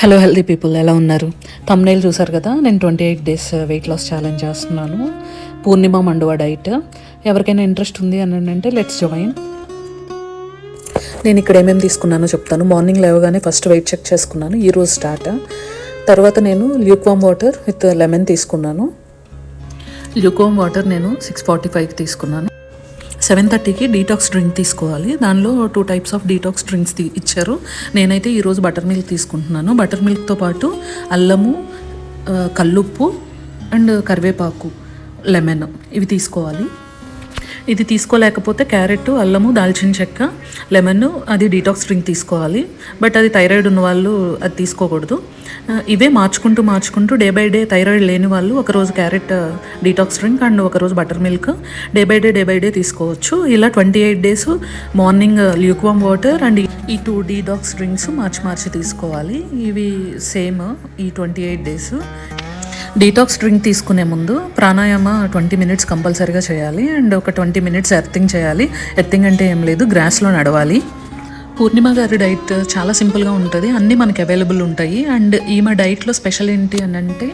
Hello healthy people, ఎలా ఉన్నారు? Thumbnail చూసారు కదా, నేను 28 డేస్ వెయిట్ లాస్ ఛాలెంజ్ చేస్తున్నాను. పూర్ణిమ మండువా డైట్. ఎవరికైనా ఇంట్రెస్ట్ ఉంది అని అంటే లెట్స్ జాయిన్. నేను ఇక్కడ ఏమేమి తీసుకున్నానో చెప్తాను. మార్నింగ్ లేవగానే ఫస్ట్ వెయిట్ చెక్ చేసుకున్నాను, ఈరోజు స్టార్ట్. తర్వాత నేను ల్యూక్వామ్ వాటర్ విత్ లెమన్ తీసుకున్నాను. ల్యూక్వామ్ వాటర్ నేను 645కి తీసుకున్నాను. 7:30కి డీటాక్స్ డ్రింక్ తీసుకోవాలి. దానిలో 2 టైప్స్ ఆఫ్ డీటాక్స్ డ్రింక్స్ ఇచ్చారు. నేనైతే ఈరోజు బటర్ మిల్క్ తీసుకుంటున్నాను. బటర్ మిల్క్తో పాటు అల్లము, కల్లుప్పు అండ్ కరివేపాకు, లెమన్ ఇవి తీసుకోవాలి. ఇది తీసుకోలేకపోతే క్యారెట్, అల్లము, దాల్చిన చెక్క, లెమన్ అది డీటాక్స్ డ్రింక్ తీసుకోవాలి. బట్ అది థైరాయిడ్ ఉన్న వాళ్ళు అది తీసుకోకూడదు. ఇవే మార్చుకుంటూ డే బై డే థైరాయిడ్ లేని వాళ్ళు ఒకరోజు క్యారెట్ డీటాక్స్ డ్రింక్ అండ్ ఒకరోజు butter milk day by day తీసుకోవచ్చు. ఇలా 28 days morning lukewarm water and ఈ 2 డీటాక్స్ డ్రింక్స్ మార్చి తీసుకోవాలి. ఇవి సేమ్ ఈ 28 డేస్. డీటాక్స్ డ్రింక్ తీసుకునే ముందు ప్రాణాయామ 20 మినిట్స్ కంపల్సరీగా చేయాలి అండ్ ఒక 20 మినిట్స్ ఎర్తింగ్ చేయాలి. ఎర్తింగ్ అంటే ఏం లేదు, గ్రాస్లో నడవాలి. పూర్ణిమ గారి డైట్ చాలా సింపుల్గా ఉంటుంది, అన్నీ మనకి అవైలబుల్ ఉంటాయి. అండ్ ఈమె డైట్లో స్పెషల్ ఏంటి అని అంటే,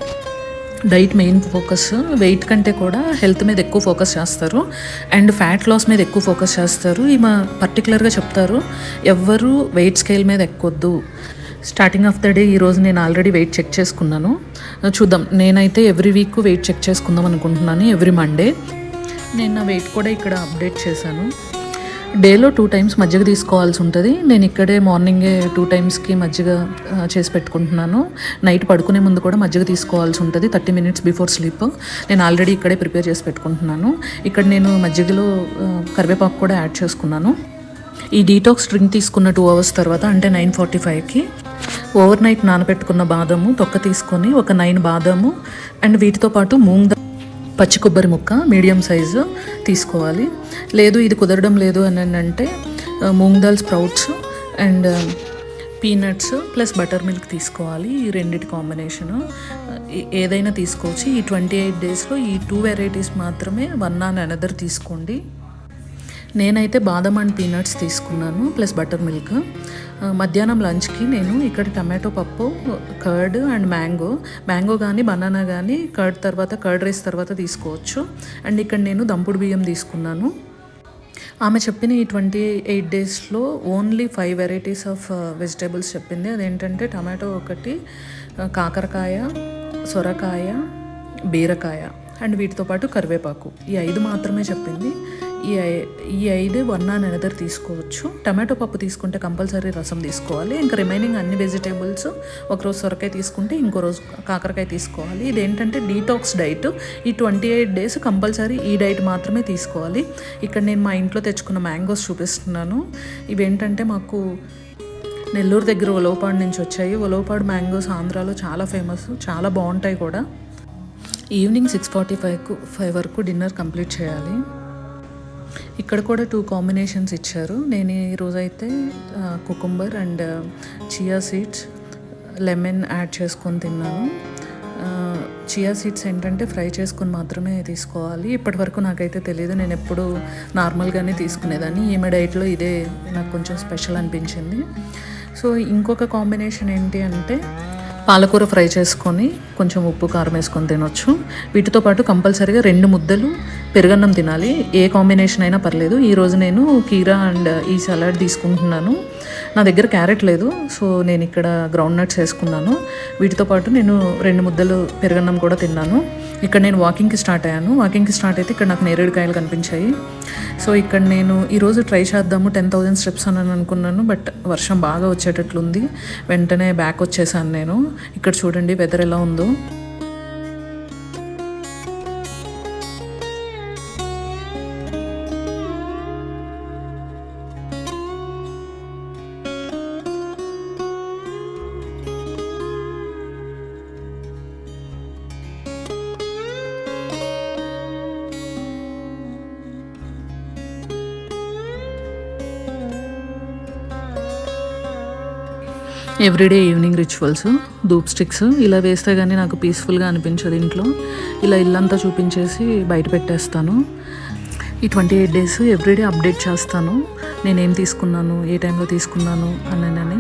డైట్ మెయిన్ ఫోకస్ వెయిట్ కంటే కూడా హెల్త్ మీద ఎక్కువ ఫోకస్ చేస్తారు అండ్ ఫ్యాట్ లాస్ మీద ఎక్కువ ఫోకస్ చేస్తారు. ఈమె పర్టికులర్గా చెప్తారు, ఎవ్వరూ వెయిట్ స్కేల్ మీద ఎక్కొద్దు. స్టార్టింగ్ ఆఫ్ ద డే ఈరోజు నేను ఆల్రెడీ వెయిట్ చెక్ చేసుకున్నాను. చూద్దాం, నేనైతే ఎవ్రీ వీక్ వెయిట్ చెక్ చేసుకుందాం అనుకుంటున్నాను, ఎవ్రీ మండే. నేను నా వెయిట్ కూడా ఇక్కడ అప్డేట్ చేశాను. డేలో 2 టైమ్స్ మజ్జిగ తీసుకోవాల్సి ఉంటుంది. నేను ఇక్కడే మార్నింగే 2 టైమ్స్కి మజ్జిగ చేసి పెట్టుకుంటున్నాను. నైట్ పడుకునే ముందు కూడా మజ్జిగ తీసుకోవాల్సి ఉంటుంది 30 మినిట్స్ బిఫోర్ స్లీప్. నేను ఆల్రెడీ ఇక్కడే ప్రిపేర్ చేసి పెట్టుకుంటున్నాను. ఇక్కడ నేను మజ్జిగలో కరివేపాకు కూడా యాడ్ చేసుకున్నాను. ఈ డీటాక్స్ డ్రింక్ తీసుకున్న 2 అవర్స్ తర్వాత అంటే 9:45కి ఓవర్ నైట్ నానబెట్టుకున్న బాదము తొక్క తీసుకొని ఒక 9 బాదము అండ్ వీటితో పాటు మూంగ్ దాల్, పచ్చి కొబ్బరి ముక్క మీడియం సైజు తీసుకోవాలి. లేదు ఇది కుదరడం లేదు అని అంటే moong dal sprouts and peanuts plus butter milk తీసుకోవాలి. ఈ రెండిటి కాంబినేషను ఏదైనా తీసుకోవచ్చు. ఈ 28 డేస్లో ఈ 2 వెరైటీస్ మాత్రమే వన్ ఆన్ అనదర్ తీసుకోండి. నేనైతే బాదం అండ్ పీనట్స్ తీసుకున్నాను ప్లస్ బటర్ మిల్క్. మధ్యాహ్నం లంచ్కి నేను ఇక్కడ టమాటో పప్పు, కర్డ్ అండ్ మ్యాంగో కానీ బనానా కానీ కర్డ్ రైస్ తర్వాత తీసుకోవచ్చు. అండ్ ఇక్కడ నేను దంపుడు బియ్యం తీసుకున్నాను. ఆమె చెప్పిన ఈ 28 డేస్లో ఓన్లీ 5 వెరైటీస్ ఆఫ్ వెజిటేబుల్స్ చెప్పింది. అదేంటంటే టమాటో ఒకటి, కాకరకాయ, సొరకాయ, బీరకాయ అండ్ వీటితో పాటు కరివేపాకు, ఈ 5 మాత్రమే చెప్పింది. ఈ 5 వన్ ఆన్ అనదర్ తీసుకోవచ్చు. టమాటో పప్పు తీసుకుంటే కంపల్సరీ రసం తీసుకోవాలి. ఇంకా రిమైనింగ్ అన్ని వెజిటేబుల్స్ ఒకరోజు సొరకాయ తీసుకుంటే ఇంకో రోజు కాకరకాయ తీసుకోవాలి. ఇదేంటంటే డీటాక్స్ డైట్. ఈ 28 డేస్ కంపల్సరీ ఈ డైట్ మాత్రమే తీసుకోవాలి. ఇక్కడ నేను మా ఇంట్లో తెచ్చుకున్న మ్యాంగోస్ చూపిస్తున్నాను. ఇవేంటంటే మాకు నెల్లూరు దగ్గర ఉలవపాడు నుంచి వచ్చాయి. ఉలవపాడు మ్యాంగోస్ ఆంధ్రాలో చాలా ఫేమస్, చాలా బాగుంటాయి కూడా. ఈవినింగ్ 6:45 వరకు డిన్నర్ కంప్లీట్ చేయాలి. ఇక్కడ కూడా 2 కాంబినేషన్స్ ఇచ్చారు. నేను ఈరోజైతే cucumber and chia seeds, lemon add చేసుకొని తిన్నాను. చియా సీడ్స్ ఏంటంటే ఫ్రై చేసుకొని మాత్రమే తీసుకోవాలి. ఇప్పటి వరకు నాకైతే తెలియదు, నేను ఎప్పుడు నార్మల్గానే తీసుకునేదాన్ని. ఈమె డైట్లో ఇదే నాకు కొంచెం స్పెషల్ అనిపించింది. సో ఇంకొక కాంబినేషన్ ఏంటి అంటే పాలకూర ఫ్రై చేసుకొని కొంచెం ఉప్పు కారం వేసుకొని తినొచ్చు. వీటితో పాటు కంపల్సరీగా 2 ముద్దలు పెరుగన్నం తినాలి. ఏ కాంబినేషన్ అయినా పర్లేదు. ఈరోజు నేను కీరా అండ్ ఈ సలాడ్ తీసుకుంటున్నాను. నా దగ్గర క్యారెట్ లేదు, సో నేను ఇక్కడ గ్రౌండ్ నట్స్ వేసుకున్నాను. వీటితో పాటు నేను 2 ముద్దలు పెరుగన్నం కూడా తిన్నాను. ఇక్కడ నేను వాకింగ్కి స్టార్ట్ అయ్యాను. వాకింగ్కి స్టార్ట్ అయితే ఇక్కడ నాకు నేరేడుకాయలు కనిపించాయి. సో ఇక్కడ నేను ఈరోజు ట్రై చేద్దాము 10,000 స్టెప్స్ అని అనుకున్నాను. బట్ వర్షం బాగా వచ్చేటట్లుంది, వెంటనే బ్యాక్ వచ్చేసాను నేను. ఇక్కడ చూడండి వెదర్ ఎలా ఉందో. Everyday evening rituals, dhoop sticks ఇలా వేస్తే కానీ నాకు పీస్ఫుల్గా అనిపించదు ఇంట్లో. ఇలా ఇల్లంతా చూపించేసి బయట పెట్టేస్తాను. ఈ 28 డేస్ ఎవ్రీడే అప్డేట్ చేస్తాను, నేనేం తీసుకున్నాను, ఏ టైంలో తీసుకున్నాను అని.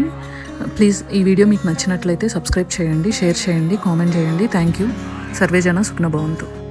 ప్లీజ్ ఈ వీడియో మీకు నచ్చినట్లయితే సబ్స్క్రైబ్ చేయండి, షేర్ చేయండి, కామెంట్ చేయండి. Thank you. సర్వేజన సుఖ్న భవంతు.